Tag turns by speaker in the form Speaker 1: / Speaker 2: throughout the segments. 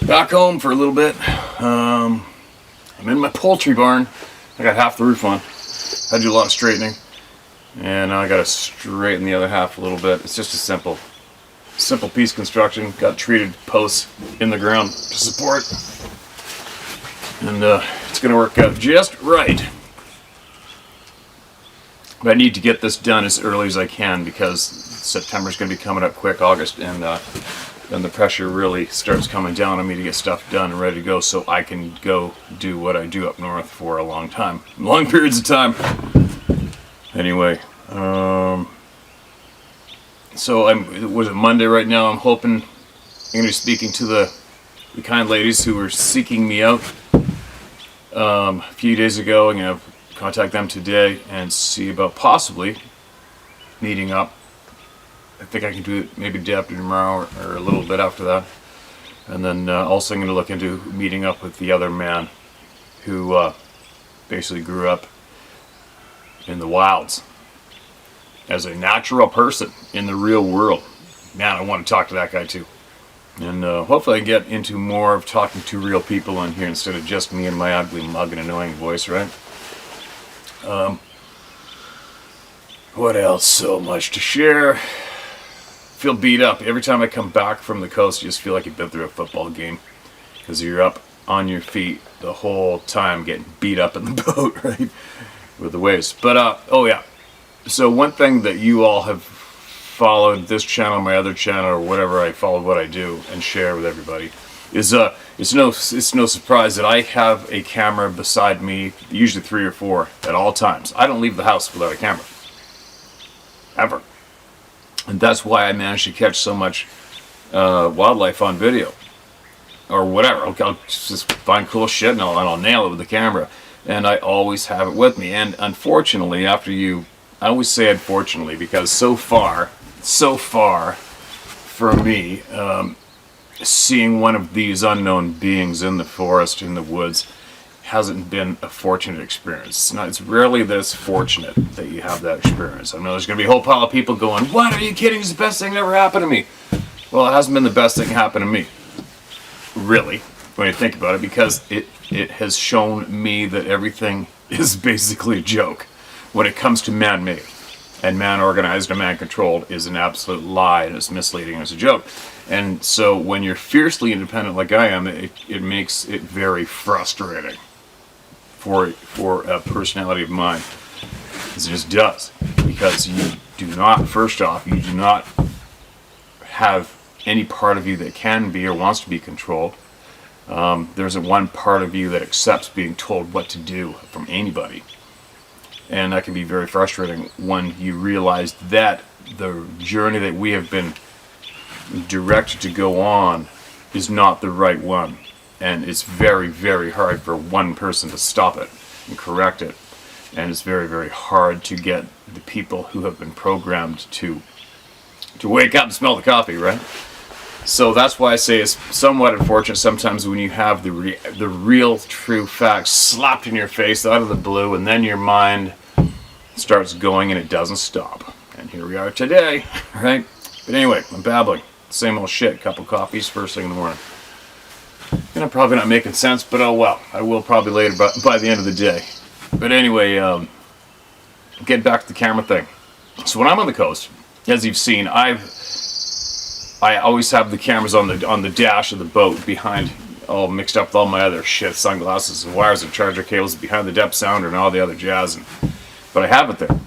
Speaker 1: Back home for a little bit. I'm in my poultry barn. I got half the roof on. I do a lot of straightening, and now I got to straighten the other half a little bit. It's just a simple piece of construction. Got treated posts in the ground to support, and it's going to work out just right. But I need to get this done as early as I can because September's going to be coming up quick, August, and then the pressure really starts coming down on me to get stuff done and ready to go so I can go do what I do up north for a long time. Long periods of time. Anyway, so was it Monday right now? I'm hoping I'm going to be speaking to the kind ladies who were seeking me out a few days ago. I'm going to contact them today and see about possibly meeting up. I think I can do it maybe day after tomorrow or a little bit after that. And then also I'm going to look into meeting up with the other man who basically grew up in the wilds as a natural person in the real world. Man, I want to talk to that guy too. And hopefully I can get into more of talking to real people on here instead of just me and my ugly mug and annoying voice, right? What else? So much to share. Feel beat up. Every time I come back from the coast, you just feel like you've been through a football game because you're up on your feet the whole time getting beat up in the boat, right? With the waves. But, oh yeah. So one thing that you all have followed this channel, my other channel, or whatever, I followed what I do and share with everybody, is it's no surprise that I have a camera beside me, usually 3 or 4 at all times. I don't leave the house without a camera. Ever. And that's why I managed to catch so much wildlife on video. Or whatever. I'll just find cool shit and I'll nail it with the camera. And I always have it with me. And unfortunately, I always say unfortunately, because so far for me, seeing one of these unknown beings in the forest, in the woods, hasn't been a fortunate experience. It's rarely this fortunate that you have that experience. I know there's going to be a whole pile of people going, "What, are you kidding? It's the best thing that ever happened to me." Well, it hasn't been the best thing that happened to me, really, when you think about it, because it has shown me that everything is basically a joke when it comes to man-made. And man-organized and man-controlled is an absolute lie, and it's misleading and it's a joke. And so when you're fiercely independent like I am, it makes it very frustrating for a personality of mine. It just does. Because you do not, first off, you do not have any part of you that can be or wants to be controlled. There isn't one part of you that accepts being told what to do from anybody. And that can be very frustrating when you realize that the journey that we have been directed to go on is not the right one. And it's very, very hard for one person to stop it and correct it. And it's very, very hard to get the people who have been programmed to wake up and smell the coffee, right? So that's why I say it's somewhat unfortunate sometimes when you have the real, true facts slapped in your face out of the blue, and then your mind starts going and it doesn't stop. And here we are today, right? But anyway, I'm babbling. Same old shit. Couple coffees first thing in the morning. And I'm probably not making sense, but oh well. I will probably later by the end of the day. But anyway, get back to the camera thing. So when I'm on the coast, as you've seen, I always have the cameras on the dash of the boat behind, all mixed up with all my other shit, sunglasses and wires and charger cables behind the depth sounder and all the other jazz. But I have it there.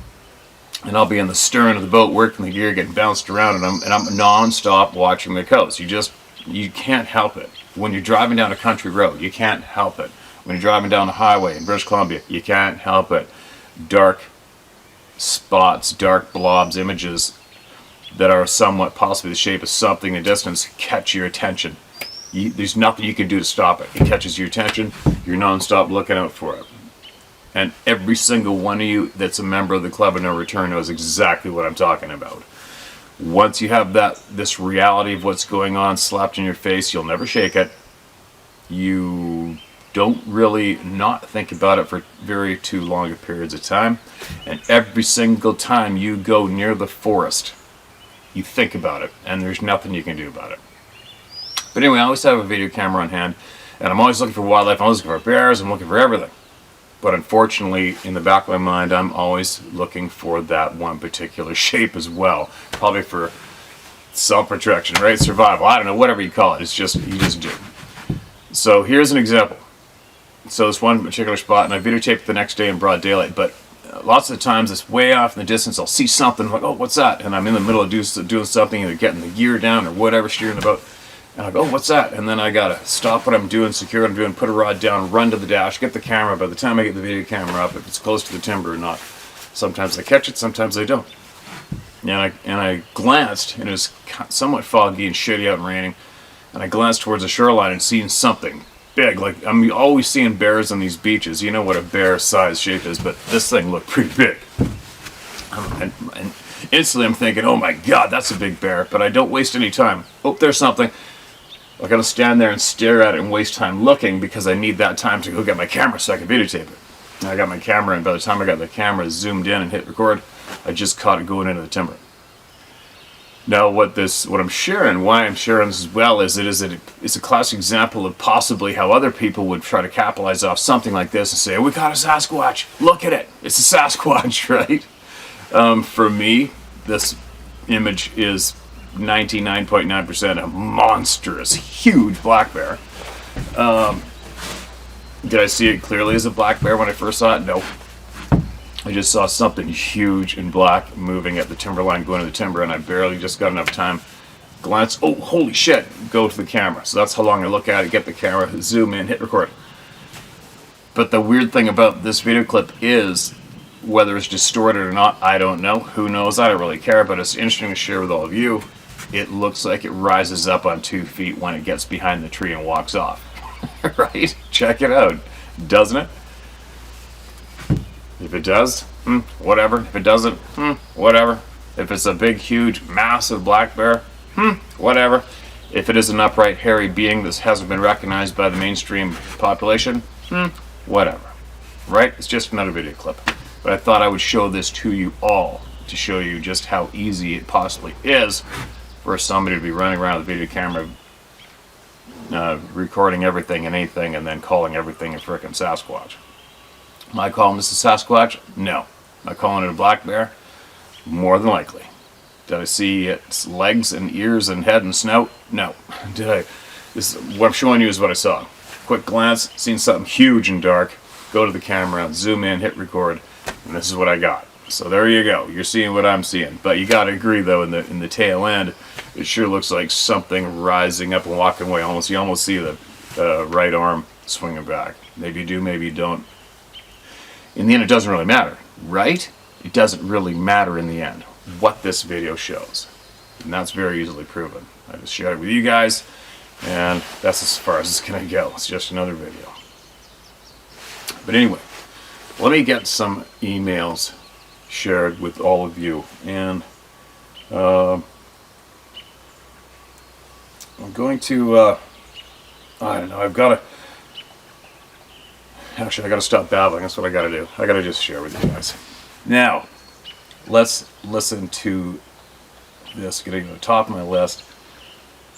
Speaker 1: And I'll be in the stern of the boat working the gear, getting bounced around, and I'm non-stop watching the coast. You can't help it. When you're driving down a country road, you can't help it. When you're driving down a highway in British Columbia, you can't help it. Dark spots, dark blobs, images that are somewhat possibly the shape of something in the distance catch your attention. There's nothing you can do to stop it. It catches your attention. You're non-stop looking out for it. And every single one of you that's a member of the Club of No Return knows exactly what I'm talking about. Once you have this reality of what's going on slapped in your face, you'll never shake it. You don't really not think about it for very too long periods of time. And every single time you go near the forest, you think about it, and there's nothing you can do about it. But But anyway, I always have a video camera on hand, and I'm always looking for wildlife. I'm always looking for bears. I'm looking for everything. But unfortunately, in the back of my mind, I'm always looking for that one particular shape as well. Probably for self-protection, right? Survival. I don't know, whatever you call it. It's just, you just do. So here's an example. So this one particular spot, and I videotaped it the next day in broad daylight, but lots of the times it's way off in the distance. I'll see something, I'm like, oh, what's that? And I'm in the middle of doing something, either getting the gear down or whatever, steering the boat. And I go, oh, what's that? And then I gotta stop what I'm doing, secure what I'm doing, put a rod down, run to the dash, get the camera. By the time I get the video camera up, if it's close to the timber or not, sometimes I catch it, sometimes I don't. And I glanced, and it was somewhat foggy and shitty out and raining, and I glanced towards the shoreline and seen something big. Like, I'm always seeing bears on these beaches. You know what a bear size shape is, but this thing looked pretty big. And instantly I'm thinking, oh my god, that's a big bear, but I don't waste any time. Oh, there's something. I gotta stand there and stare at it and waste time looking, because I need that time to go get my camera so I can videotape it. And I got my camera, and by the time I got the camera zoomed in and hit record, I just caught it going into the timber. Now, what I'm sharing, why I'm sharing this as well, is it's a classic example of possibly how other people would try to capitalize off something like this and say, oh, we got a Sasquatch, look at it, it's a Sasquatch, right? For me, this image is 99.9% a monstrous, huge black bear. Did I see it clearly as a black bear when I first saw it? No. I just saw something huge in black moving at the timberline going to the timber, and I barely just got enough time. Glance, oh, holy shit, go to the camera. So that's how long I look at it, get the camera, zoom in, hit record. But the weird thing about this video clip is, whether it's distorted or not, I don't know. Who knows? I don't really care, but it's interesting to share with all of you. It looks like it rises up on 2 feet when it gets behind the tree and walks off. Right? Check it out. Doesn't it? If it does, whatever. If it doesn't, whatever. If it's a big, huge, massive black bear, whatever. If it is an upright, hairy being that hasn't been recognized by the mainstream population, whatever. Right? It's just another video clip. But I thought I would show this to you all, to show you just how easy it possibly is for somebody to be running around with a video camera, recording everything and anything, and then calling everything a frickin' Sasquatch. Am I calling this a Sasquatch? No. Am I calling it a black bear? More than likely. Did I see its legs and ears and head and snout? No. Did I? What I'm showing you is what I saw. Quick glance, seen something huge and dark, go to the camera, zoom in, hit record, and this is what I got. So there you go. You're seeing what I'm seeing. But you gotta agree though, in the tail end, it sure looks like something rising up and walking away. You almost see the right arm swinging back. Maybe you do, maybe you don't. In the end, it doesn't really matter, right? It doesn't really matter in the end what this video shows. And that's very easily proven. I just shared it with you guys, and that's as far as it's gonna go. It's just another video. But anyway, let me get some emails shared with all of you. And I'm going to, I don't know, Actually, I gotta stop babbling. That's what I gotta do. I gotta just share with you guys. Now, let's listen to this, getting to the top of my list.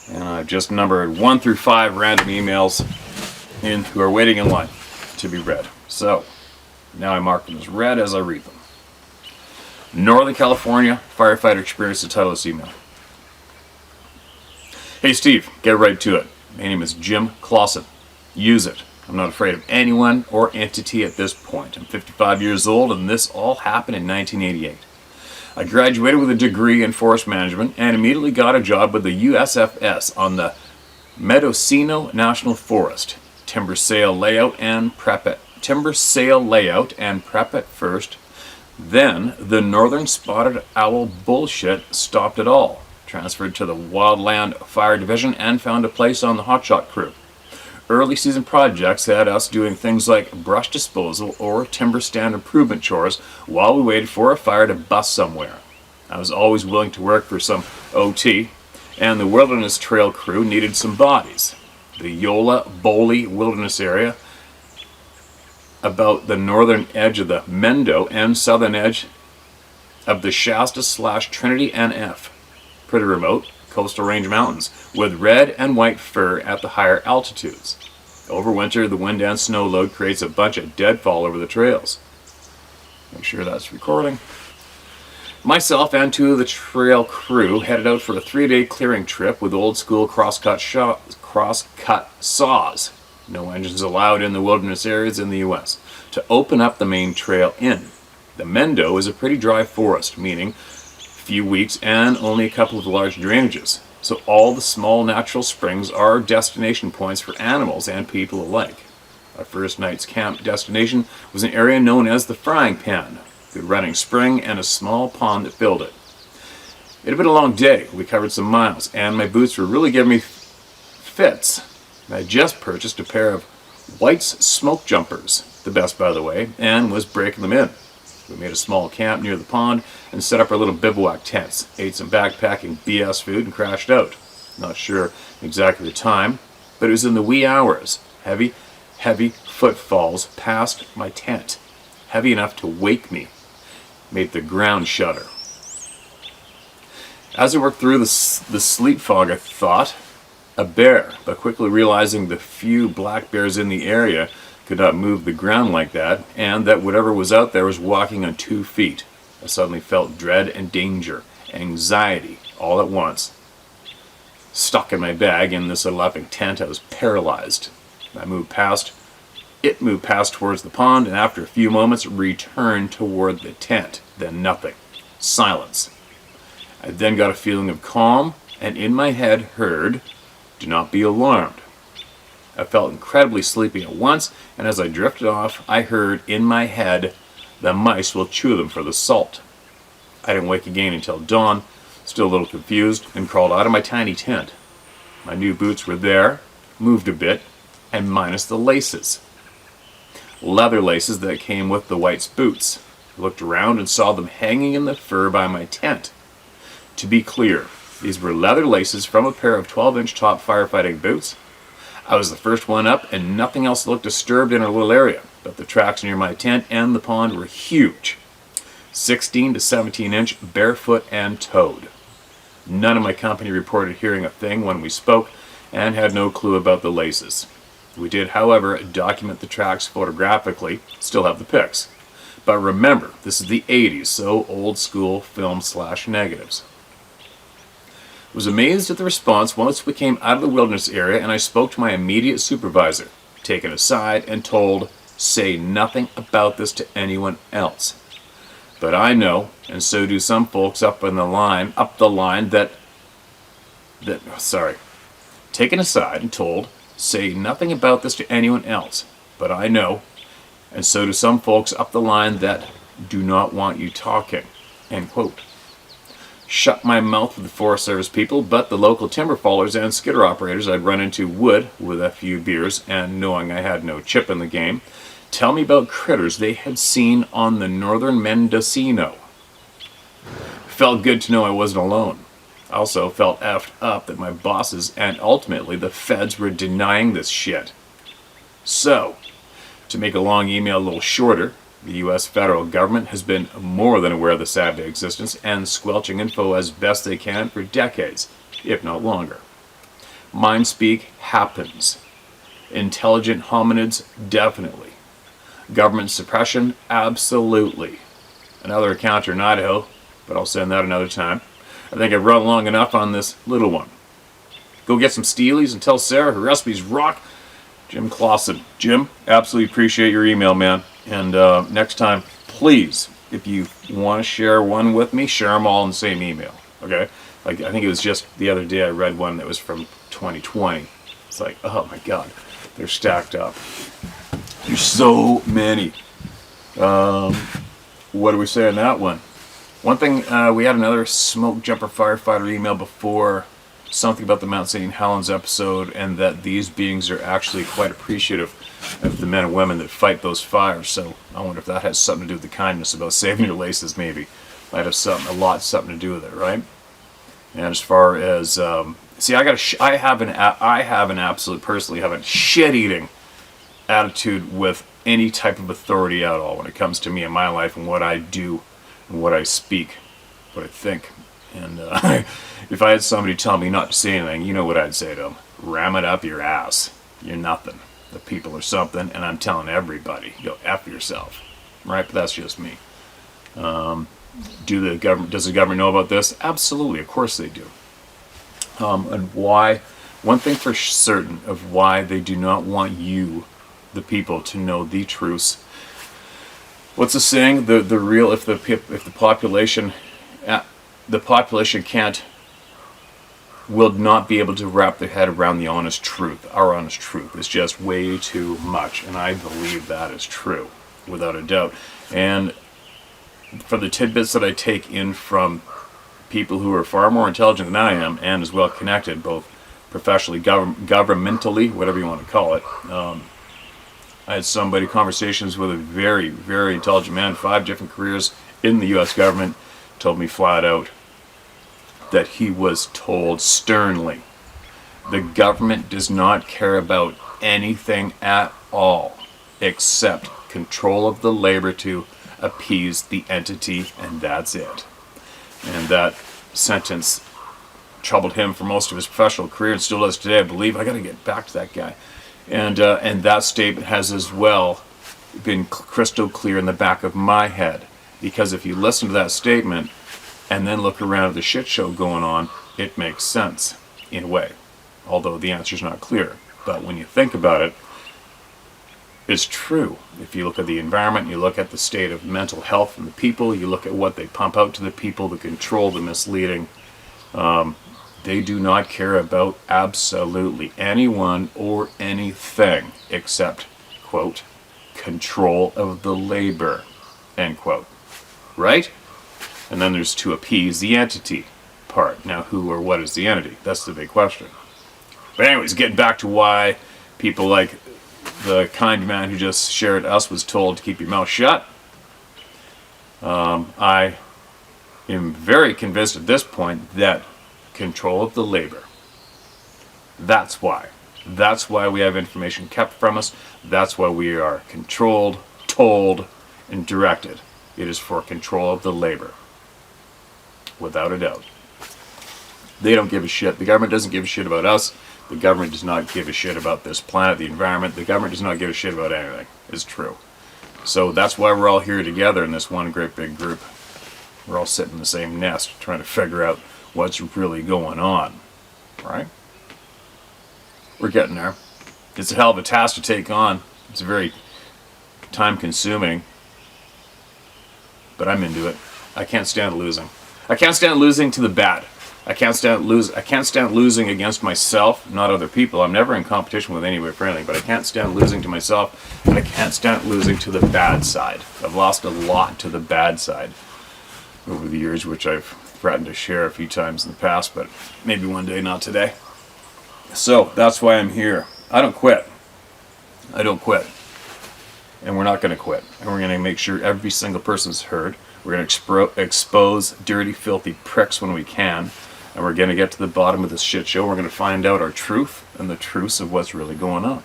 Speaker 1: And I've just numbered 1 through 5 random emails who are waiting in line to be read. So, now I mark them as read as I read them. Northern California Firefighter Experience, the title of this email. Hey Steve, get right to it. My name is Jim Clausen. Use it. I'm not afraid of anyone or entity at this point. I'm 55 years old, and this all happened in 1988. I graduated with a degree in forest management and immediately got a job with the USFS on the Mendocino National Forest. Timber sale layout and prep it first. Then the northern spotted owl bullshit stopped it all. Transferred to the Wildland Fire Division and found a place on the hotshot crew. Early season projects had us doing things like brush disposal or timber stand improvement chores while we waited for a fire to bust somewhere. I was always willing to work for some OT, and the Wilderness Trail crew needed some bodies. The Yola-Boley Wilderness area, about the northern edge of the Mendo and southern edge of the Shasta/Trinity NF. Pretty remote, coastal range mountains, with red and white fir at the higher altitudes. Over winter, the wind and snow load creates a bunch of deadfall over the trails. Make sure that's recording. Myself and 2 of the trail crew headed out for a 3-day clearing trip with old school crosscut saws. No engines allowed in the wilderness areas in the U.S. to open up the main trail in. The Mendo is a pretty dry forest, meaning few weeks and only a couple of large drainages. So all the small natural springs are destination points for animals and people alike. Our first night's camp destination was an area known as the Frying Pan, good running spring and a small pond that filled it. It had been a long day. We covered some miles and my boots were really giving me fits. I had just purchased a pair of White's smoke jumpers, the best by the way, and was breaking them in. We made a small camp near the pond and set up our little bivouac tents, ate some backpacking BS food and crashed out. Not sure exactly the time, but it was in the wee hours. Heavy footfalls past my tent, heavy enough to wake me, made the ground shudder. As I worked through the sleep fog, I thought a bear, but quickly realizing the few black bears in the area could not move the ground like that, and that whatever was out there was walking on 2 feet. I suddenly felt dread and danger, anxiety, all at once. Stuck in my bag in this overlapping tent, I was paralyzed. It moved past towards the pond, and after a few moments returned toward the tent. Then nothing. Silence. I then got a feeling of calm, and in my head heard, "Do not be alarmed." I felt incredibly sleepy at once, and as I drifted off, I heard in my head, "The mice will chew them for the salt." I didn't wake again until dawn, still a little confused, and crawled out of my tiny tent. My new boots were there, moved a bit, and minus the laces. Leather laces that came with the White's boots. I looked around and saw them hanging in the fur by my tent. To be clear, these were leather laces from a pair of 12-inch top firefighting boots. I was the first one up, and nothing else looked disturbed in our little area, but the tracks near my tent and the pond were huge. 16 to 17-inch, barefoot and toed. None of my company reported hearing a thing when we spoke, and had no clue about the laces. We did, however, document the tracks photographically, still have the pics. But remember, this is the 80s, so old school film/negatives. I was amazed at the response once we came out of the wilderness area and I spoke to my immediate supervisor, taken aside and told, "Say nothing about this to anyone else." But I know, and so do some folks up the line taken aside and told, "Say nothing about this to anyone else." But I know, and so do some folks up the line that do not want you talking. End quote. Shut my mouth with the Forest Service people, but the local timber fallers and skidder operators I'd run into would, with a few beers and knowing I had no chip in the game, tell me about critters they had seen on the northern Mendocino. Felt good to know I wasn't alone. I also felt effed up that my bosses and ultimately the feds were denying this shit. So, to make a long email a little shorter, the U.S. federal government has been more than aware of the Saturday existence and squelching info as best they can for decades, if not longer. Mind speak happens. Intelligent hominids, definitely. Government suppression, absolutely. Another encounter in Idaho, but I'll send that another time. I think I've run long enough on this little one. Go get some Steelies and tell Sarah her recipes rock. Jim Clausen. Jim, absolutely appreciate your email, man. And next time, please, if you want to share one with me, share them all in the same email. Okay? Like, I think it was just the other day I read one that was from 2020. It's like, oh my God, they're stacked up. There's so many. What do we say on that one? One thing, we had another smoke jumper firefighter email before, something about the Mount St. Helens episode, and that these beings are actually quite appreciative of the men and women that fight those fires. So I wonder if that has something to do with the kindness about saving your laces. Maybe might have something to do with it, right? And as far as see, I have an absolute, personally have a shit-eating attitude with any type of authority at all when it comes to me and my life and what I do and what I speak, what I think. And if I had somebody tell me not to say anything, you know what I'd say to them? Ram it up your ass. You're nothing. The people are something, and I'm telling everybody, go F yourself. Right? But that's just me. Does the government know about this? Absolutely. Of course they do. And why? One thing for certain of why they do not want you, the people, to know the truths. What's the saying? The real, if the population will not be able to wrap their head around the honest truth. Our honest truth is just way too much, and I believe that is true, without a doubt. And for the tidbits that I take in from people who are far more intelligent than I am, and as well connected, both professionally, governmentally, whatever you want to call it. I had conversations with a very, very intelligent man, 5 different careers in the U.S. government, told me flat out that he was told sternly, the government does not care about anything at all except control of the labor to appease the entity, and that's it. And that sentence troubled him for most of his professional career and still does today, I believe. I got to get back to that guy. And that statement has as well been crystal clear in the back of my head, because if you listen to that statement and then look around at the shit show going on, it makes sense in a way, although the answer's not clear. But when you think about it, it's true. If you look at the environment, you look at the state of mental health in the people, you look at what they pump out to the people, the control, the misleading, they do not care about absolutely anyone or anything except, quote, control of the labor, end quote. Right? And then there's to appease the entity part. Now, who or what is the entity? That's the big question. But anyways, getting back to why people like the kind man who just shared us was told to keep your mouth shut. I am very convinced at this point that control of the labor. That's why. That's why we have information kept from us. That's why we are controlled, told, and directed. It is for control of the labor. Without a doubt. They don't give a shit. The government doesn't give a shit about us. The government does not give a shit about this planet, the environment. The government does not give a shit about anything. It's true. So that's why we're all here together in this one great big group. We're all sitting in the same nest trying to figure out what's really going on. Right? We're getting there. It's a hell of a task to take on. It's very time consuming. But I'm into it. I can't stand losing. I can't stand losing to the bad. I can't stand losing against myself, not other people. I'm never in competition with anybody for anything, but I can't stand losing to myself, and I can't stand losing to the bad side. I've lost a lot to the bad side over the years, which I've threatened to share a few times in the past, but maybe one day, not today. So that's why I'm here. I don't quit. I don't quit. And we're not going to quit. And we're going to make sure every single person's heard. We're going to expose dirty, filthy pricks when we can. And we're going to get to the bottom of this shit show. We're going to find out our truth and the truths of what's really going on.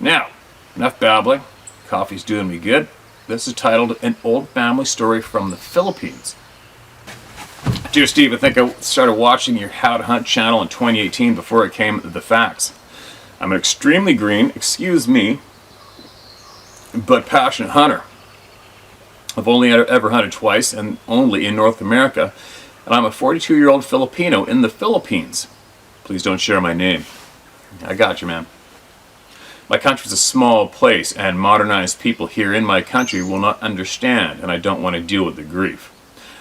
Speaker 1: Now, enough babbling. Coffee's doing me good. This is titled An Old Family Story from the Philippines. Dear Steve, I think I started watching your How to Hunt channel in 2018 before it came The Facts. I'm an extremely green, excuse me, but passionate hunter. I've only ever hunted twice, and only in North America, and I'm a 42-year-old Filipino in the Philippines. Please don't share my name. I got you, man. My country's a small place, and modernized people here in my country will not understand, and I don't want to deal with the grief.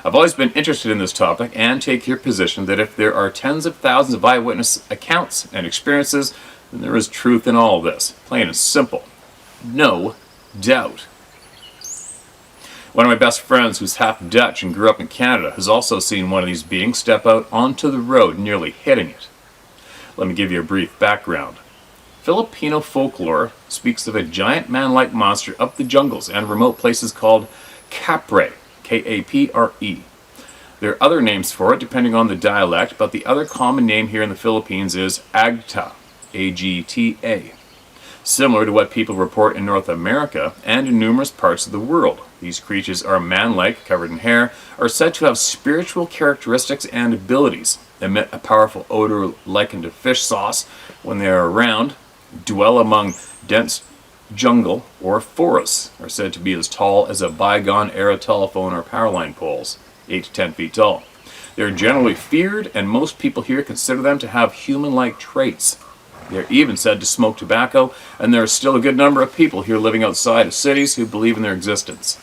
Speaker 1: I've always been interested in this topic, and take your position that if there are tens of thousands of eyewitness accounts and experiences, then there is truth in all of this. Plain and simple. No doubt. One of my best friends, who's half Dutch and grew up in Canada, has also seen one of these beings step out onto the road, nearly hitting it. Let me give you a brief background. Filipino folklore speaks of a giant man-like monster of the jungles and remote places called Kapre, K-A-P-R-E. There are other names for it depending on the dialect, but the other common name here in the Philippines is Agta, A-G-T-A. similar to what people report in North America and in numerous parts of the world. These creatures are man-like, covered in hair, are said to have spiritual characteristics and abilities, emit a powerful odor likened to fish sauce when they are around, dwell among dense jungle or forests, are said to be as tall as a bygone era telephone or power line poles, 8 to 10 feet tall. They are generally feared, and most people here consider them to have human-like traits. They are even said to smoke tobacco, and there are still a good number of people here living outside of cities who believe in their existence.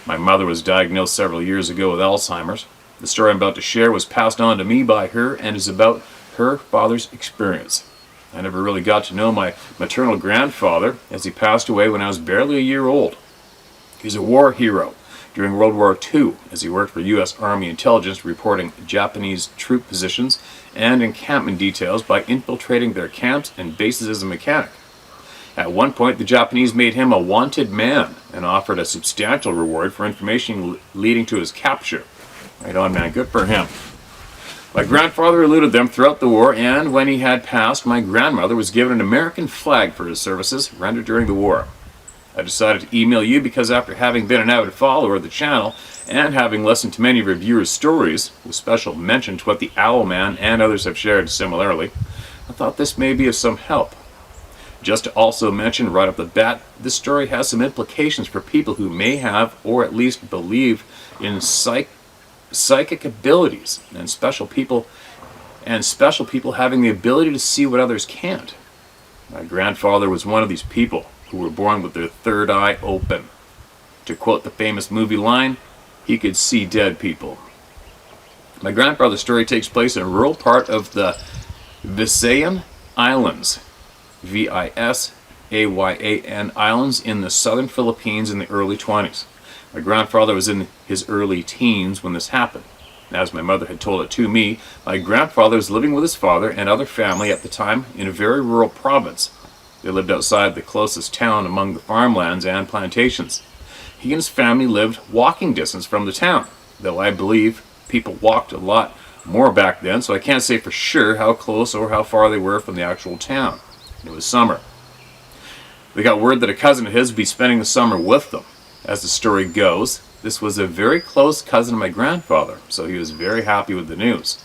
Speaker 1: My mother was diagnosed several years ago with Alzheimer's. The story I'm about to share was passed on to me by her and is about her father's experience. I never really got to know my maternal grandfather, as he passed away when I was barely a year old. He was a war hero during World War II, as he worked for U.S. Army intelligence reporting Japanese troop positions and encampment details by infiltrating their camps and bases as a mechanic. At one point, the Japanese made him a wanted man and offered a substantial reward for information leading to his capture. Right on, man. Good for him. My grandfather eluded them throughout the war, and when he had passed, my grandmother was given an American flag for his services rendered during the war. I decided to email you because after having been an avid follower of the channel and having listened to many of your viewers' stories, with special mention to what the Owl Man and others have shared similarly, I thought this may be of some help. Just to also mention right off the bat, this story has some implications for people who may have, or at least believe, in psychic abilities and special people having the ability to see what others can't. My grandfather was one of these people who were born with their third eye open. To quote the famous movie line, he could see dead people. My grandfather's story takes place in a rural part of the Visayan Islands, Visayan Islands, in the southern Philippines in the early 20s. My grandfather was in his early teens when this happened. As my mother had told it to me, my grandfather was living with his father and other family at the time in a very rural province. They lived outside the closest town among the farmlands and plantations. He and his family lived walking distance from the town, though I believe people walked a lot more back then, so I can't say for sure how close or how far they were from the actual town. It was summer. They got word that a cousin of his would be spending the summer with them. As the story goes, this was a very close cousin of my grandfather, so he was very happy with the news.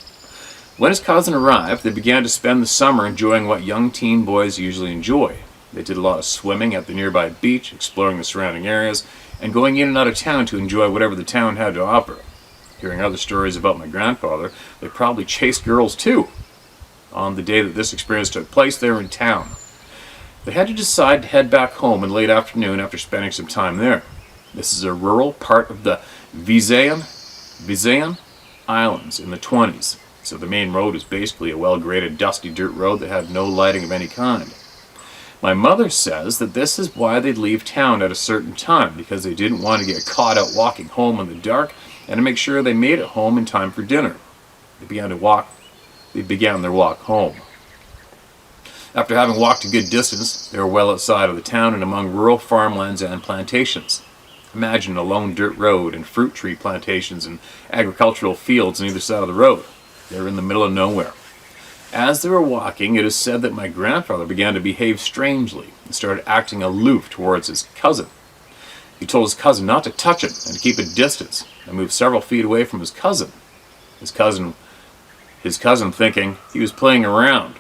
Speaker 1: When his cousin arrived, they began to spend the summer enjoying what young teen boys usually enjoy. They did a lot of swimming at the nearby beach, exploring the surrounding areas, and going in and out of town to enjoy whatever the town had to offer. Hearing other stories about my grandfather, they probably chased girls too. On the day that this experience took place, they were in town. They had to decide to head back home in late afternoon after spending some time there. This is a rural part of the Visayan Islands in the 20s. So the main road is basically a well-graded, dusty dirt road that had no lighting of any kind. My mother says that this is why they'd leave town at a certain time, because they didn't want to get caught out walking home in the dark and to make sure they made it home in time for dinner. They began their walk home. After having walked a good distance, they were well outside of the town and among rural farmlands and plantations. Imagine a lone dirt road and fruit tree plantations and agricultural fields on either side of the road. They were in the middle of nowhere. As they were walking, it is said that my grandfather began to behave strangely and started acting aloof towards his cousin. He told his cousin not to touch him and to keep a distance, and moved several feet away from his cousin. His cousin, thinking he was playing around,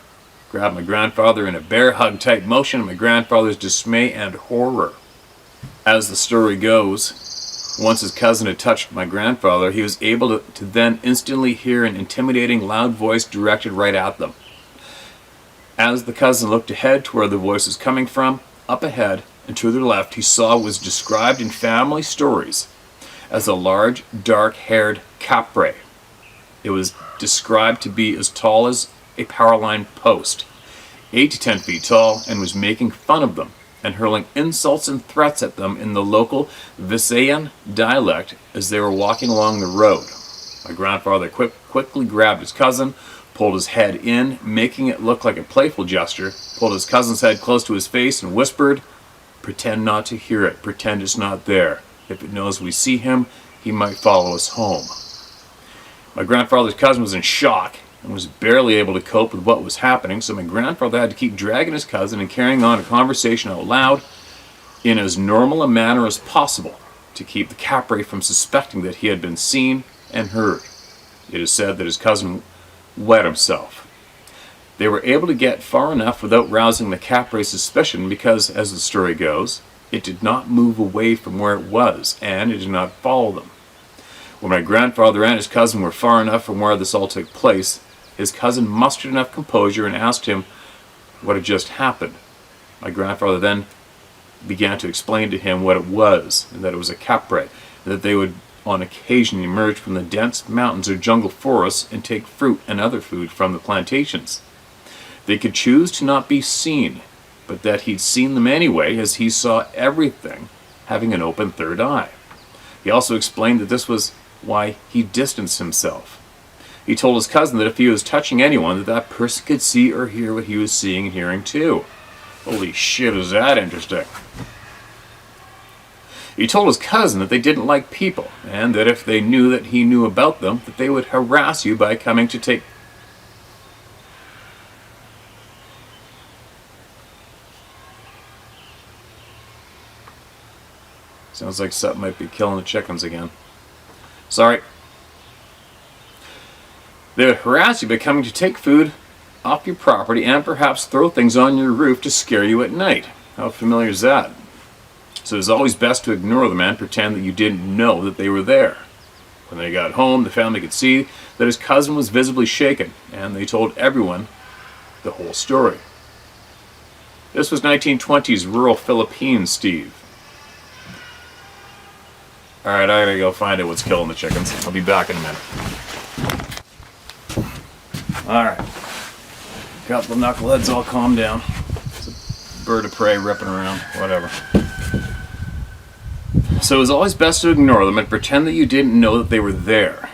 Speaker 1: grabbed my grandfather in a bear hug type motion, and my grandfather's dismay and horror. As the story goes, once his cousin had touched my grandfather, he was able to then instantly hear an intimidating loud voice directed right at them. As the cousin looked ahead to where the voice was coming from, up ahead and to their left, he saw what was described in family stories as a large, dark-haired capre. It was described to be as tall as a power line post, 8 to 10 feet tall, and was making fun of them and hurling insults and threats at them in the local Visayan dialect as they were walking along the road. My grandfather quickly grabbed his cousin, pulled his head in, making it look like a playful gesture, pulled his cousin's head close to his face and whispered, "Pretend not to hear it. Pretend it's not there. If it knows we see him, he might follow us home." My grandfather's cousin was in shock and was barely able to cope with what was happening, so my grandfather had to keep dragging his cousin and carrying on a conversation out loud in as normal a manner as possible to keep the capre from suspecting that he had been seen and heard. It is said that his cousin wet himself. They were able to get far enough without rousing the capre's suspicion because, as the story goes, it did not move away from where it was, and it did not follow them. When my grandfather and his cousin were far enough from where this all took place, his cousin mustered enough composure and asked him what had just happened. My grandfather then began to explain to him what it was, and that it was a capre, and that they would on occasion emerge from the dense mountains or jungle forests and take fruit and other food from the plantations. They could choose to not be seen, but that he'd seen them anyway, as he saw everything, having an open third eye. He also explained that this was why he distanced himself. He told his cousin that if he was touching anyone, that person could see or hear what he was seeing and hearing too. Holy shit, is that interesting. He told his cousin that they didn't like people, and that if they knew that he knew about them, that they would harass you by coming to take... Sounds like something might be killing the chickens again. Sorry. They would harass you by coming to take food off your property and perhaps throw things on your roof to scare you at night. How familiar is that? So it was always best to ignore them and pretend that you didn't know that they were there. When they got home, the family could see that his cousin was visibly shaken, and they told everyone the whole story. This was 1920s rural Philippines, Steve. Alright, I gotta go find out what's killing the chickens. I'll be back in a minute. Alright. Got the knuckleheads all calmed down. It's a bird of prey ripping around, whatever. So it was always best to ignore them and pretend that you didn't know that they were there.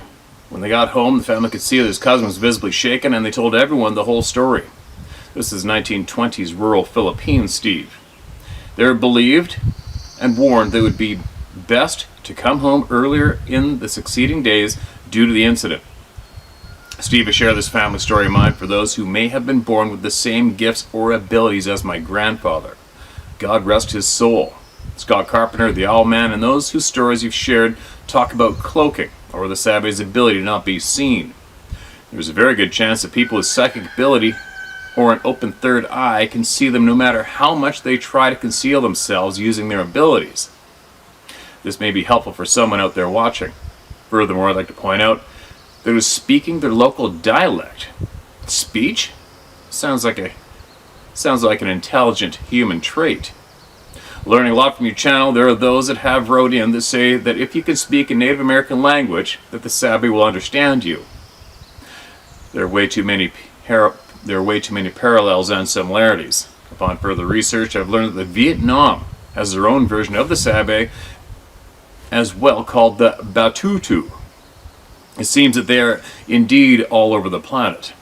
Speaker 1: When they got home, the family could see that his cousin was visibly shaken, and they told everyone the whole story. This is 1920s rural Philippines, Steve. They were believed and warned they would be best to come home earlier in the succeeding days due to the incident. Steve has shared this family story of mine for those who may have been born with the same gifts or abilities as my grandfather. God rest his soul. Scott Carpenter, the Owl Man, and those whose stories you've shared talk about cloaking, or the Sabe's ability to not be seen. There's a very good chance that people with psychic ability or an open third eye can see them no matter how much they try to conceal themselves using their abilities. This may be helpful for someone out there watching. Furthermore, I'd like to point out that it was speaking their local dialect. Speech? Sounds like an intelligent human trait. Learning a lot from your channel, there are those that have wrote in that say that if you can speak a Native American language, that the Sabe will understand you. There are way too many parallels and similarities. Upon further research, I've learned that Vietnam has their own version of the Sabe, as well, called the Batutu. It seems that they are indeed all over the planet.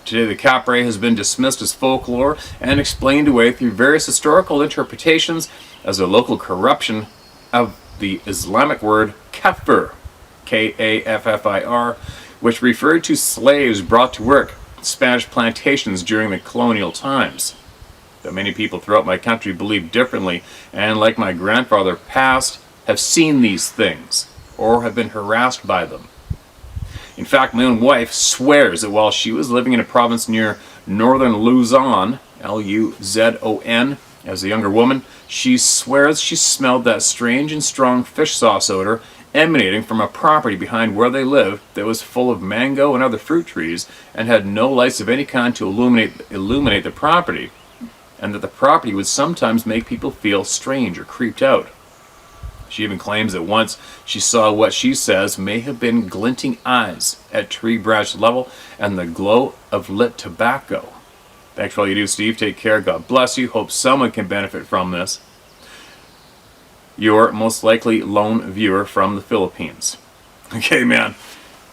Speaker 1: Today the capre has been dismissed as folklore and explained away through various historical interpretations as a local corruption of the Islamic word kafir, K-A-F-F-I-R, which referred to slaves brought to work Spanish plantations during the colonial times. Though many people throughout my country believe differently and, like my grandfather past, have seen these things or have been harassed by them. In fact, my own wife swears that while she was living in a province near northern Luzon, L-U-Z-O-N, as a younger woman, she swears she smelled that strange and strong fish sauce odor emanating from a property behind where they live that was full of mango and other fruit trees and had no lights of any kind to illuminate the property, and that the property would sometimes make people feel strange or creeped out. She even claims that once she saw what she says may have been glinting eyes at tree branch level and the glow of lit tobacco. Thanks for all you do, Steve. Take care. God bless you. Hope someone can benefit from this. Your most likely lone viewer from the Philippines. Okay, man.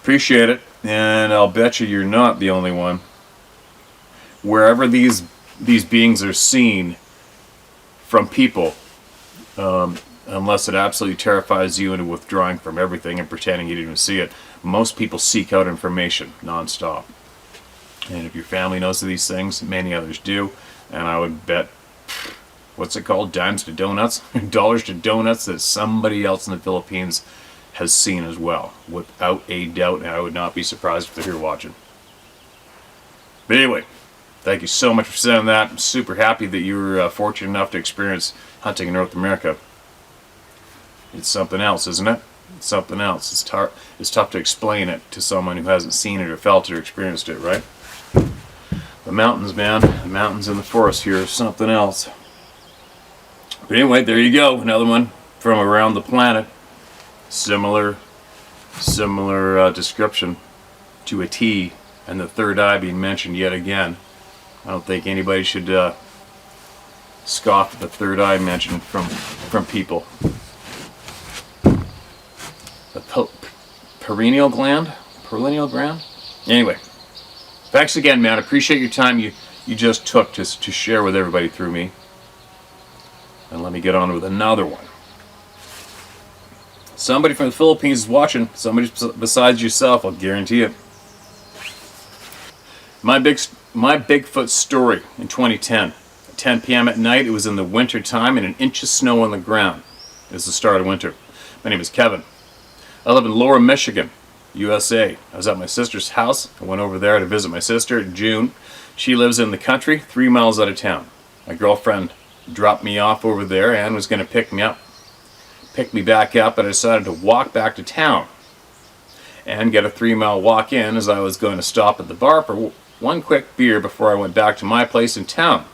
Speaker 1: Appreciate it. And I'll bet you're not the only one. Wherever these beings are seen from people, unless it absolutely terrifies you into withdrawing from everything and pretending you didn't even see it, most people seek out information nonstop. And if your family knows of these things, many others do. And I would bet, what's it called? Dimes to donuts? Dollars to donuts that somebody else in the Philippines has seen as well. Without a doubt, and I would not be surprised if they're here watching. But anyway, thank you so much for sending that. I'm super happy that you were fortunate enough to experience hunting in North America. It's something else, isn't it? It's something else. It's tough to explain it to someone who hasn't seen it or felt it or experienced it, right? The mountains, man. The mountains and the forest here is something else. But anyway, there you go. Another one from around the planet. Similar description to a T, and the third eye being mentioned yet again. I don't think anybody should scoff at the third eye mentioned from people. The perineal gland? Anyway, thanks again, man. I appreciate your time you just took to share with everybody through me. And let me get on with another one. Somebody from the Philippines is watching. Somebody besides yourself, I'll guarantee it. My Bigfoot story in 2010. At 10 p.m. at night, it was in the winter time and an inch of snow on the ground. It was the start of winter. My name is Kevin. I live in Lower Michigan, USA. I was at my sister's house. I went over there to visit my sister in June. She lives in the country, 3 miles out of town. My girlfriend dropped me off over there and was going to pick me back up, but I decided to walk back to town and get a 3-mile walk in, as I was going to stop at the bar for one quick beer before I went back to my place in town.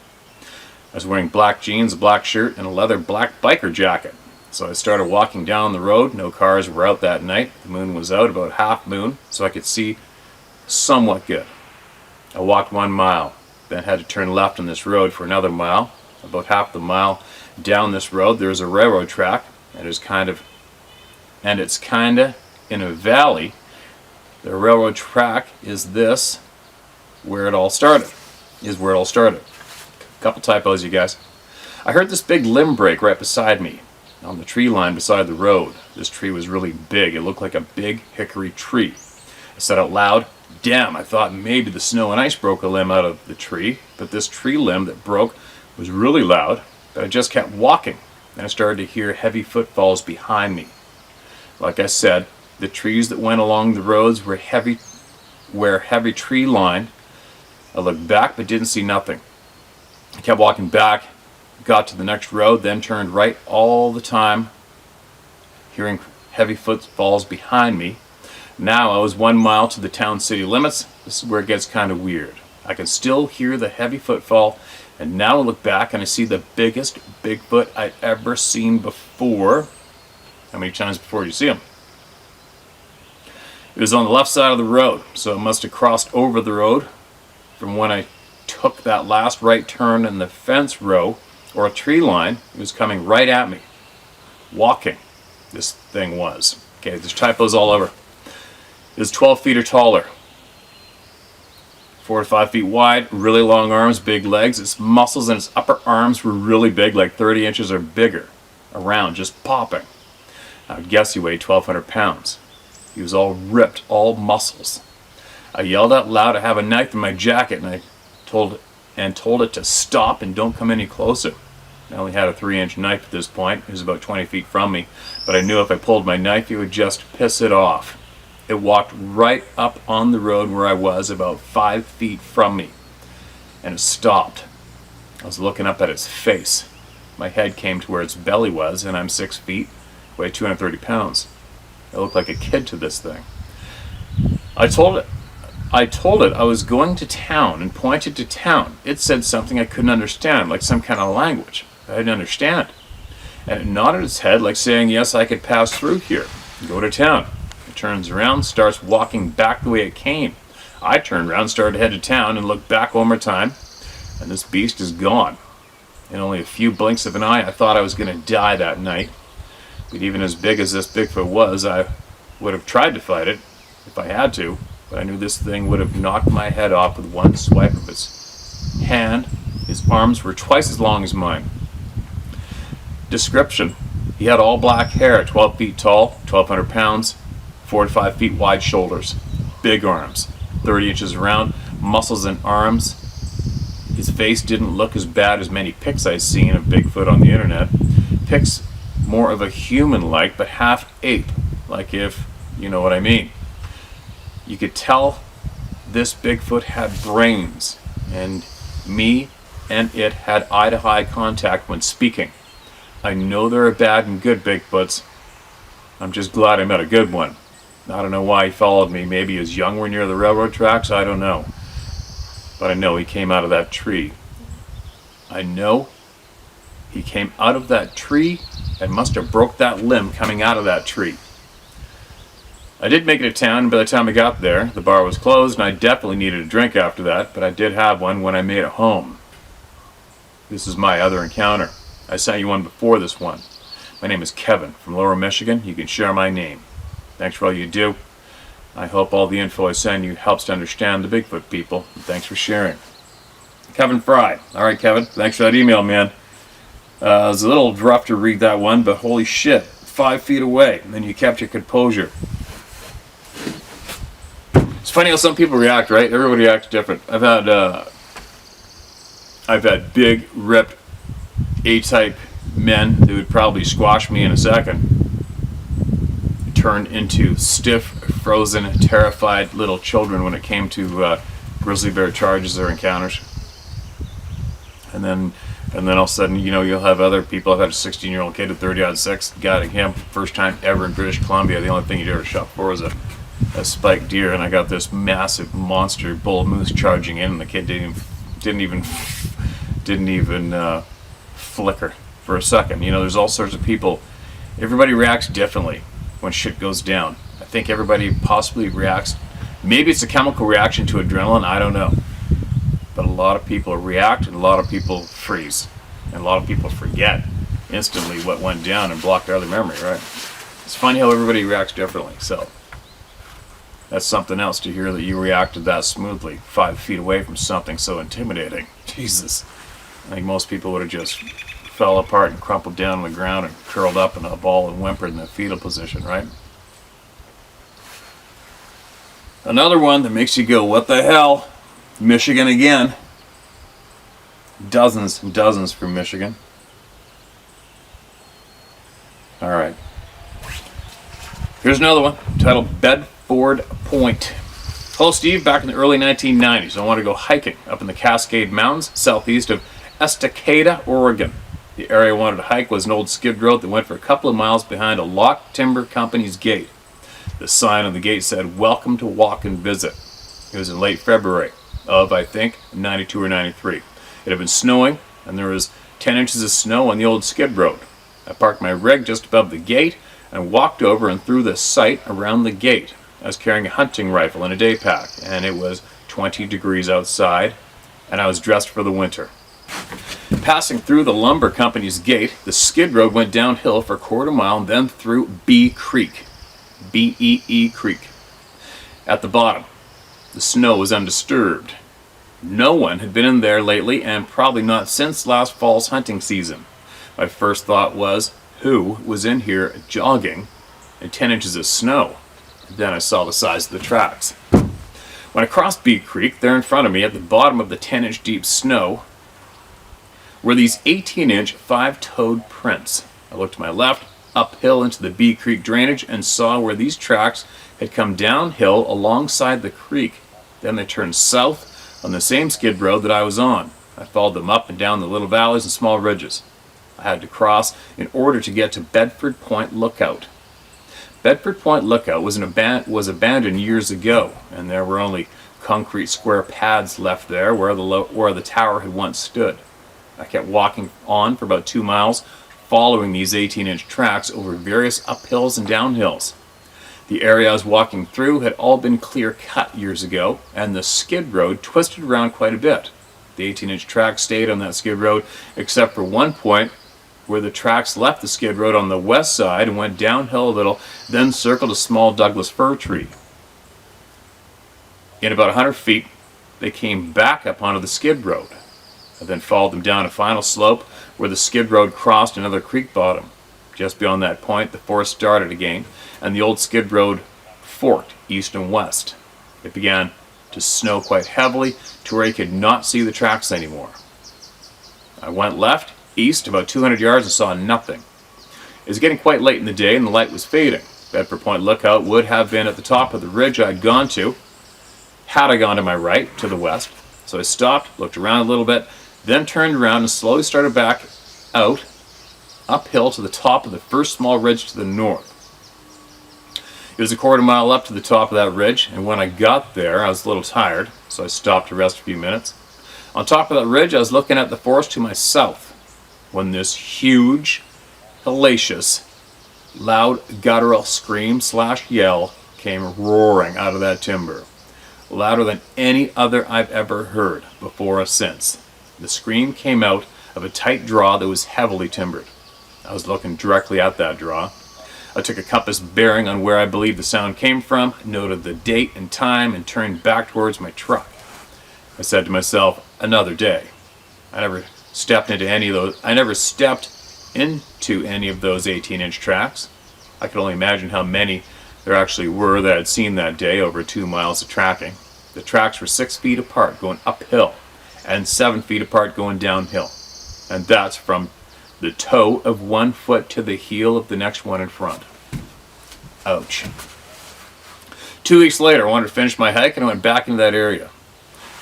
Speaker 1: I was wearing black jeans, a black shirt, and a leather black biker jacket. So I started walking down the road. No cars were out that night. The moon was out, about half moon, so I could see somewhat good. I walked 1 mile, then had to turn left on this road for another mile. About half the mile down this road, there's a railroad track, and it's kind of in a valley. The railroad track is where it all started. A couple typos, you guys. I heard this big limb break right beside me on the tree line beside the road. This tree was really big. It looked like a big hickory tree. I said out loud, "Damn, I thought maybe the snow and ice broke a limb out of the tree," but this tree limb that broke was really loud, but I just kept walking, and I started to hear heavy footfalls behind me. Like I said, the trees that went along the roads were heavy tree line. I looked back but didn't see nothing. I kept walking back, got to the next road, then turned right all the time, hearing heavy footfalls behind me. Now I was 1 mile to the town city limits. This is where it gets kind of weird. I can still hear the heavy footfall, and now I look back and I see the biggest Bigfoot I'd ever seen before. How many times before did you see him? It was on the left side of the road, so it must have crossed over the road from when I took that last right turn in the fence row or a tree line. It was coming right at me. Walking, this thing was. Okay, there's typos all over. It was 12 feet or taller. 4 to 5 feet wide, really long arms, big legs. Its muscles in its upper arms were really big, like 30 inches or bigger, around, just popping. I would guess he weighed 1,200 pounds. He was all ripped, all muscles. I yelled out loud. I have a knife in my jacket, and I told it to stop and don't come any closer. I only had a 3-inch knife at this point. It was about 20 feet from me, but I knew if I pulled my knife, it would just piss it off. It walked right up on the road where I was, about 5 feet from me, and it stopped. I was looking up at its face. My head came to where its belly was, and I'm 6 feet, weigh 230 pounds. I looked like a kid to this thing. I told it I was going to town and pointed to town. It said something I couldn't understand, like some kind of language I didn't understand. And it nodded its head like saying, yes, I could pass through here and go to town. It turns around, starts walking back the way it came. I turned around, started to head to town, and looked back one more time, and this beast is gone. In only a few blinks of an eye, I thought I was going to die that night. But even as big as this Bigfoot was, I would have tried to fight it if I had to, but I knew this thing would have knocked my head off with one swipe of its hand. His arms were twice as long as mine. Description: he had all black hair, 12 feet tall, 1,200 pounds, 4 to 5 feet wide shoulders, big arms, 30 inches around, muscles and arms. His face didn't look as bad as many pics I've seen of Bigfoot on the internet. Pics more of a human-like, but half ape, like, if you know what I mean. You could tell this Bigfoot had brains, and me and it had eye-to-eye contact when speaking. I know there are bad and good Bigfoots. I'm just glad I met a good one. I don't know why he followed me. Maybe he was young when near the railroad tracks. I don't know. But I know he came out of that tree. I know he came out of that tree and must have broke that limb coming out of that tree. I did make it to town, and by the time I got there, the bar was closed, and I definitely needed a drink after that, but I did have one when I made it home. This is my other encounter. I sent you one before this one. My name is Kevin from Lower Michigan. You can share my name. Thanks for all you do. I hope all the info I send you helps to understand the Bigfoot people. And thanks for sharing. Kevin Fry. Alright, Kevin. Thanks for that email, man. It was a little rough to read that one, but holy shit. 5 feet away, and then you kept your composure. It's funny how some people react, right? Everybody reacts different. I've had big, ripped, A-type men who would probably squash me in a second. Turned into stiff, frozen, terrified little children when it came to grizzly bear charges or encounters. And then all of a sudden, you know, you'll have other people. I've had a 16-year-old kid at 30-06, got him first time ever in British Columbia. The only thing he'd ever shot for was a spiked deer, and I got this massive monster bull moose charging in, and the kid didn't even flicker for a second. You know, there's all sorts of people. Everybody reacts differently when shit goes down. I think everybody possibly reacts. Maybe it's a chemical reaction to adrenaline. I don't know. But a lot of people react, and a lot of people freeze, and a lot of people forget instantly what went down and block their other memory. Right? It's funny how everybody reacts differently. So that's something else to hear that you reacted that smoothly, 5 feet away from something so intimidating. Jesus. I think most people would have just fell apart and crumpled down on the ground and curled up in a ball and whimpered in the fetal position, right? Another one that makes you go, what the hell? Michigan again. Dozens and dozens from Michigan. Alright. Here's another one titled Bedford Point. Hello, Steve. Back in the early 1990s, I wanted to go hiking up in the Cascade Mountains, southeast of Estacada, Oregon. The area I wanted to hike was an old skid road that went for a couple of miles behind a locked timber company's gate. The sign on the gate said, "Welcome to walk and visit." It was in late February of, I think, 92 or 93. It had been snowing, and there was 10 inches of snow on the old skid road. I parked my rig just above the gate and walked over and through the sight around the gate. I was carrying a hunting rifle and a day pack, and it was 20 degrees outside, and I was dressed for the winter. Passing through the lumber company's gate, the skid road went downhill for a quarter mile and then through Bee Creek. B-E-E Creek. At the bottom, the snow was undisturbed. No one had been in there lately, and probably not since last fall's hunting season. My first thought was, who was in here jogging in 10 inches of snow? Then I saw the size of the tracks. When I crossed Bee Creek, there in front of me at the bottom of the 10-inch deep snow were these 18-inch five-toed prints. I looked to my left, uphill into the Bee Creek drainage, and saw where these tracks had come downhill alongside the creek. Then they turned south on the same skid road that I was on. I followed them up and down the little valleys and small ridges. I had to cross in order to get to Bedford Point Lookout. Bedford Point Lookout was abandoned years ago, and there were only concrete square pads left there where the tower had once stood. I kept walking on for about 2 miles, following these 18-inch tracks over various uphills and downhills. The area I was walking through had all been clear-cut years ago, and the skid road twisted around quite a bit. The 18-inch tracks stayed on that skid road, except for one point where the tracks left the skid road on the west side and went downhill a little, then circled a small Douglas fir tree. In about 100 feet, they came back up onto the skid road. I then followed them down a final slope where the skid road crossed another creek bottom. Just beyond that point, the forest started again, and the old skid road forked east and west. It began to snow quite heavily to where you could not see the tracks anymore. I went left, east, about 200 yards and saw nothing. It was getting quite late in the day and the light was fading. Bedford Point Lookout would have been at the top of the ridge I'd gone to, had I gone to my right, to the west. So I stopped, looked around a little bit, then turned around and slowly started back out, uphill to the top of the first small ridge to the north. It was a quarter mile up to the top of that ridge, and when I got there, I was a little tired, so I stopped to rest a few minutes. On top of that ridge, I was looking at the forest to my south, when this huge, hellacious, loud guttural scream/yell came roaring out of that timber. Louder than any other I've ever heard before or since. The scream came out of a tight draw that was heavily timbered. I was looking directly at that draw. I took a compass bearing on where I believed the sound came from, noted the date and time, and turned back towards my truck. I said to myself, another day. I never stepped into any of those 18-inch tracks. I could only imagine how many there actually were that I'd seen that day, over 2 miles of tracking. The tracks were 6 feet apart going uphill and 7 feet apart going downhill. And that's from the toe of one foot to the heel of the next one in front. Ouch. 2 weeks later, I wanted to finish my hike and I went back into that area.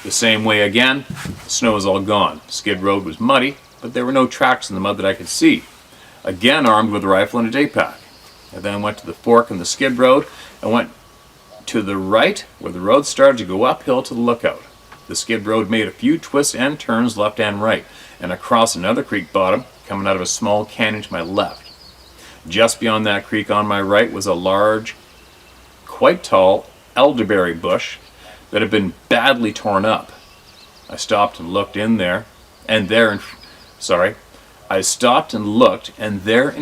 Speaker 1: The same way again, the snow was all gone. Skid Road was muddy, but there were no tracks in the mud that I could see. Again armed with a rifle and a day pack. I then went to the fork in the Skid Road and went to the right where the road started to go uphill to the lookout. The Skid Road made a few twists and turns left and right, and across another creek bottom coming out of a small canyon to my left. Just beyond that creek on my right was a large, quite tall elderberry bush that had been badly torn up. I stopped and looked in there, and there in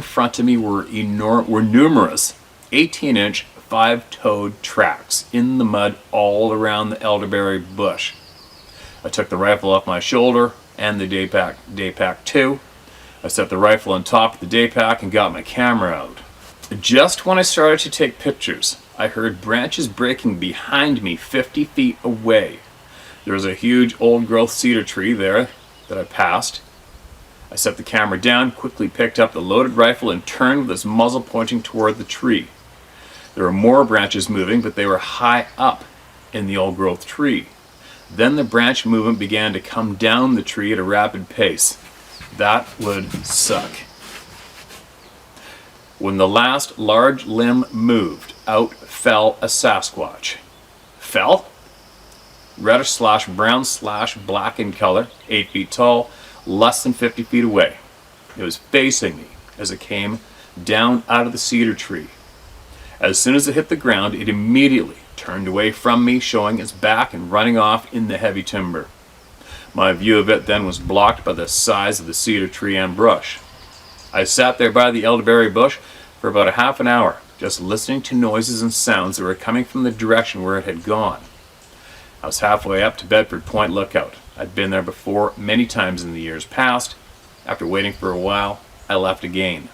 Speaker 1: front of me were numerous 18-inch, 5-toed tracks in the mud all around the elderberry bush. I took the rifle off my shoulder and the day pack too. I set the rifle on top of the day pack and got my camera out. Just when I started to take pictures, I heard branches breaking behind me 50 feet away. There was a huge old-growth cedar tree there that I passed. I set the camera down, quickly picked up the loaded rifle, and turned with its muzzle pointing toward the tree. There were more branches moving, but they were high up in the old-growth tree. Then the branch movement began to come down the tree at a rapid pace. That would suck. When the last large limb moved, out fell a Sasquatch. Fell? Reddish/brown/black in color, 8 feet tall, less than 50 feet away. It was facing me as it came down out of the cedar tree. As soon as it hit the ground, it immediately turned away from me, showing its back and running off in the heavy timber. My view of it then was blocked by the size of the cedar tree and brush. I sat there by the elderberry bush for about a half an hour, just listening to noises and sounds that were coming from the direction where it had gone. I was halfway up to Bedford Point Lookout. I'd been there before many times in the years past. After waiting for a while, I left again.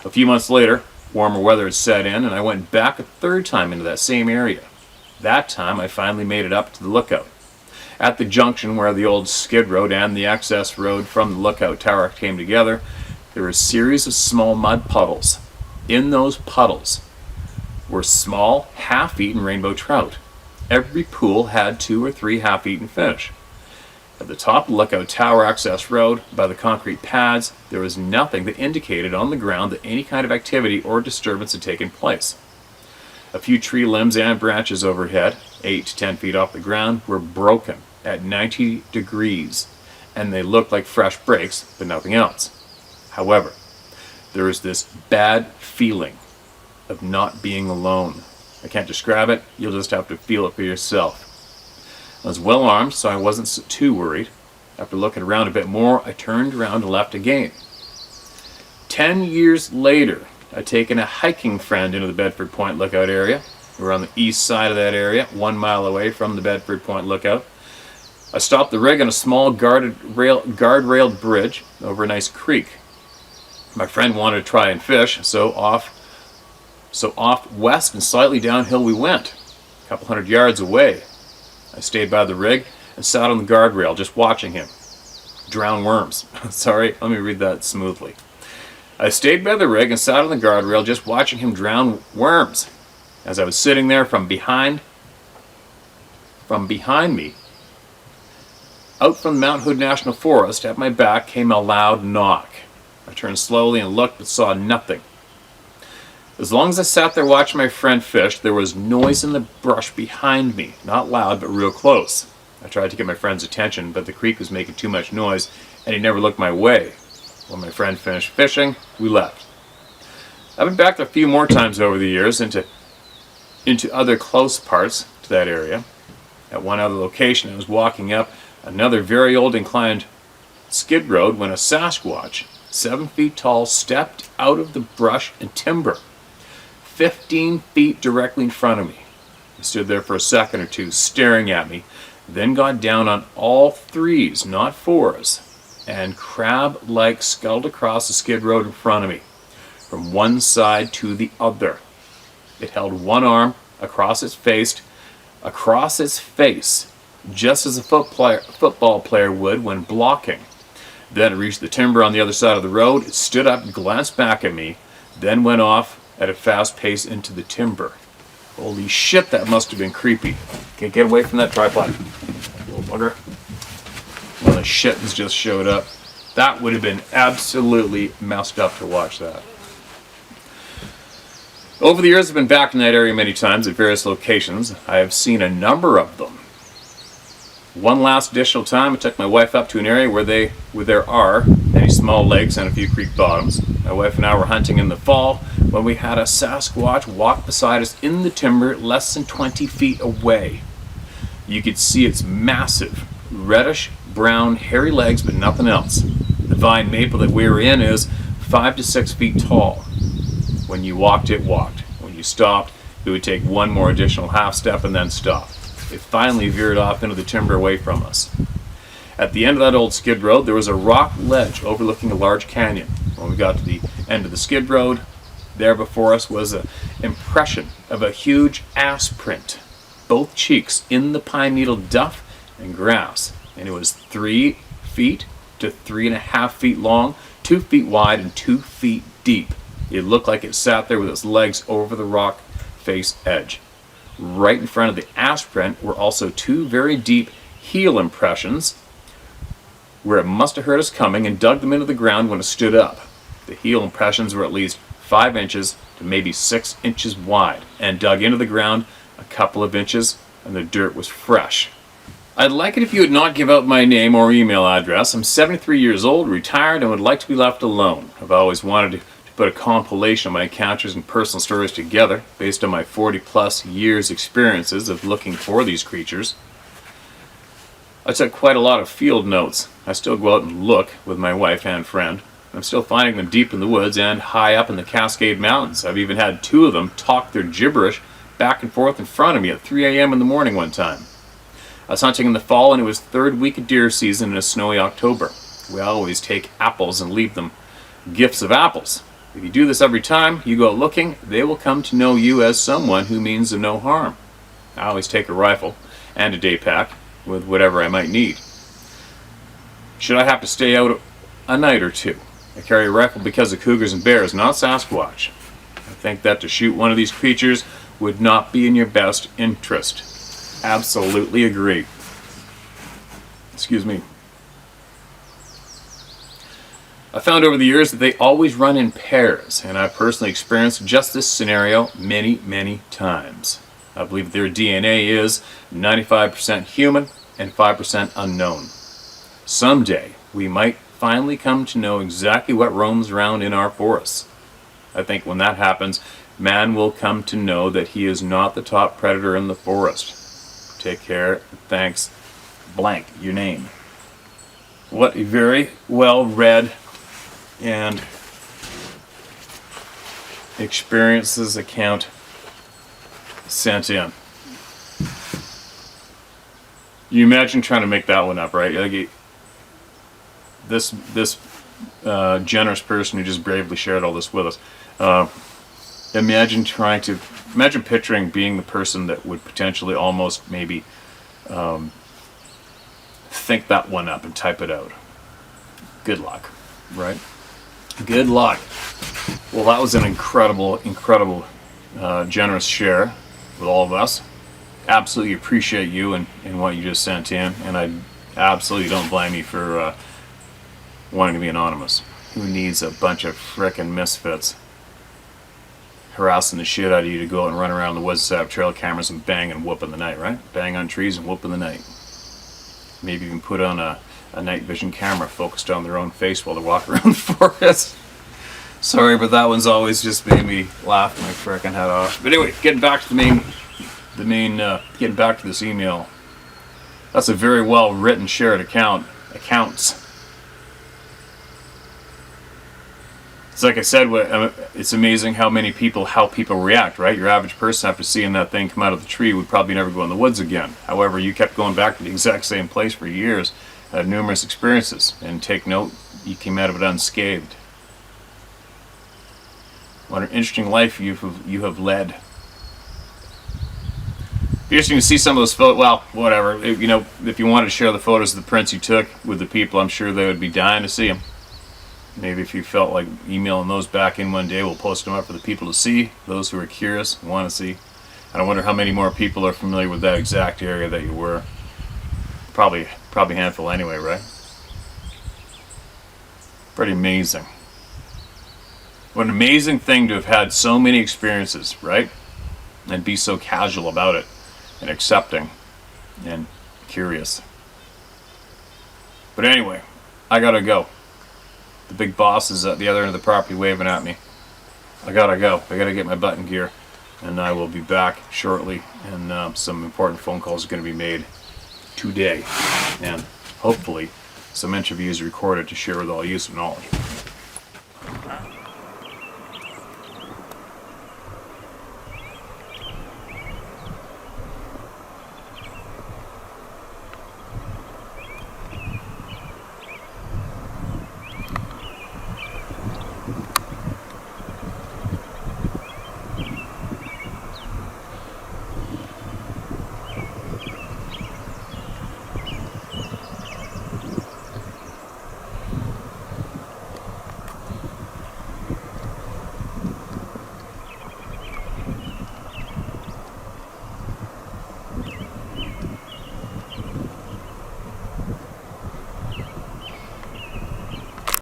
Speaker 1: A few months later, warmer weather had set in, and I went back a third time into that same area. That time, I finally made it up to the lookout. At the junction where the old skid road and the access road from the lookout tower came together, there were a series of small mud puddles. In those puddles were small, half-eaten rainbow trout. Every pool had 2 or 3 half-eaten fish. At the top of the lookout tower access road, by the concrete pads, there was nothing that indicated on the ground that any kind of activity or disturbance had taken place. A few tree limbs and branches overhead, 8 to 10 feet off the ground, were broken at 90 degrees, and they looked like fresh breaks, but nothing else. However, there was this bad feeling of not being alone. I can't describe it, you'll just have to feel it for yourself. I was well armed, so I wasn't too worried. After looking around a bit more, I turned around and left again. 10 years later, I'd taken a hiking friend into the Bedford Point Lookout area. We were on the east side of that area, 1 mile away from the Bedford Point Lookout. I stopped the rig on a small guardrailed bridge over a nice creek. My friend wanted to try and fish, so off west and slightly downhill we went, a couple hundred yards away. I stayed by the rig and sat on the guardrail just watching him drown worms. Sorry, let me read that smoothly. I stayed by the rig and sat on the guardrail just watching him drown worms. As I was sitting there from behind me, out from Mount Hood National Forest at my back came a loud knock. I turned slowly and looked but saw nothing. As long as I sat there watching my friend fish, there was noise in the brush behind me. Not loud, but real close. I tried to get my friend's attention, but the creek was making too much noise, and he never looked my way. When my friend finished fishing, we left. I've been back there a few more times over the years into other close parts to that area. At one other location, I was walking up another very old inclined skid road when a Sasquatch, 7 feet tall, stepped out of the brush and timber, 15 feet directly in front of me. He stood there for a second or two staring at me, then got down on all threes, not fours, and crab-like scuttled across the skid road in front of me, from one side to the other. It held one arm across its face, just as a football player would when blocking. Then it reached the timber on the other side of the road. It stood up and glanced back at me, then went off at a fast pace into the timber. Holy shit, that must have been creepy. Can't get away from that tripod. Little bugger. Well, the shit has just showed up. That would have been absolutely messed up to watch that. Over the years, I've been back in that area many times at various locations. I have seen a number of them. One last additional time, I took my wife up to an area where there are many small lakes and a few creek bottoms. My wife and I were hunting in the fall when we had a Sasquatch walk beside us in the timber less than 20 feet away. You could see its massive, reddish, brown, hairy legs, but nothing else. The vine maple that we were in is 5 to 6 feet tall. When you walked, it walked. When you stopped, it would take one more additional half step and then stop. It finally veered off into the timber away from us. At the end of that old skid road, there was a rock ledge overlooking a large canyon. When we got to the end of the skid road, there before us was an impression of a huge ass print, both cheeks in the pine needle duff and grass. And it was 3 feet to 3.5 feet long, 2 feet wide, and 2 feet deep. It looked like it sat there with its legs over the rock face edge. Right in front of the ass print were also 2 very deep heel impressions where it must have heard us coming and dug them into the ground when it stood up. The heel impressions were at least 5 inches to maybe 6 inches wide and dug into the ground a couple of inches, and the dirt was fresh. I'd like it if you would not give out my name or email address. I'm 73 years old, retired, and would like to be left alone. I've always wanted to put a compilation of my encounters and personal stories together based on my 40-plus years experiences of looking for these creatures. I took quite a lot of field notes. I still go out and look with my wife and friend. I'm still finding them deep in the woods and high up in the Cascade Mountains. I've even had 2 of them talk their gibberish back and forth in front of me at 3 a.m. in the morning one time. I was hunting in the fall, and it was 3rd week of deer season in a snowy October. We always take apples and leave them gifts of apples. If you do this every time you go out looking, they will come to know you as someone who means them no harm. I always take a rifle and a day pack with whatever I might need. Should I have to stay out a night or two? I carry a rifle because of cougars and bears, not Sasquatch. I think that to shoot one of these creatures would not be in your best interest. Absolutely agree. Excuse me. I found over the years that they always run in pairs, and I've personally experienced just this scenario many, many times. I believe their DNA is 95% human and 5% unknown. Someday, we might finally come to know exactly what roams around in our forests. I think when that happens, man will come to know that he is not the top predator in the forest. Take care. Thanks. Blank, your name. What a very well read and experiences account sent in. You imagine trying to make that one up, right? Like this generous person who just bravely shared all this with us. Imagine picturing being the person that would potentially almost maybe think that one up and type it out. Good luck, right? Good luck. Well, that was an incredible, generous share with all of us. Absolutely appreciate you and what you just sent in, and I absolutely don't blame you for wanting to be anonymous. Who needs a bunch of frickin' misfits harassing the shit out of you to go out and run around the woods, set up trail cameras and bang and whoop in the night, right? Bang on trees and whoop in the night. Maybe even put on a night vision camera focused on their own face while they walk around the forest. Sorry, but that one's always just made me laugh my frickin' head off. But anyway, getting back to getting back to this email. That's a very well written shared accounts. It's like I said, it's amazing how people react, right? Your average person after seeing that thing come out of the tree would probably never go in the woods again. However, you kept going back to the exact same place for years, had numerous experiences, and take note, you came out of it unscathed. What an interesting life you have led. Interesting to see some of those photos. Well, whatever. If you wanted to share the photos of the prints you took with the people, I'm sure they would be dying to see them. Maybe if you felt like emailing those back in one day, we'll post them up for the people to see, those who are curious and want to see. And I wonder how many more people are familiar with that exact area that you were. Probably a handful anyway, right? Pretty amazing. What an amazing thing to have had so many experiences, right? And be so casual about it and accepting and curious. But anyway, I gotta go. The big boss is at the other end of the property waving at me. I gotta go. I gotta get my button gear, and I will be back shortly. And some important phone calls are going to be made today, and hopefully some interviews recorded to share with all useful knowledge.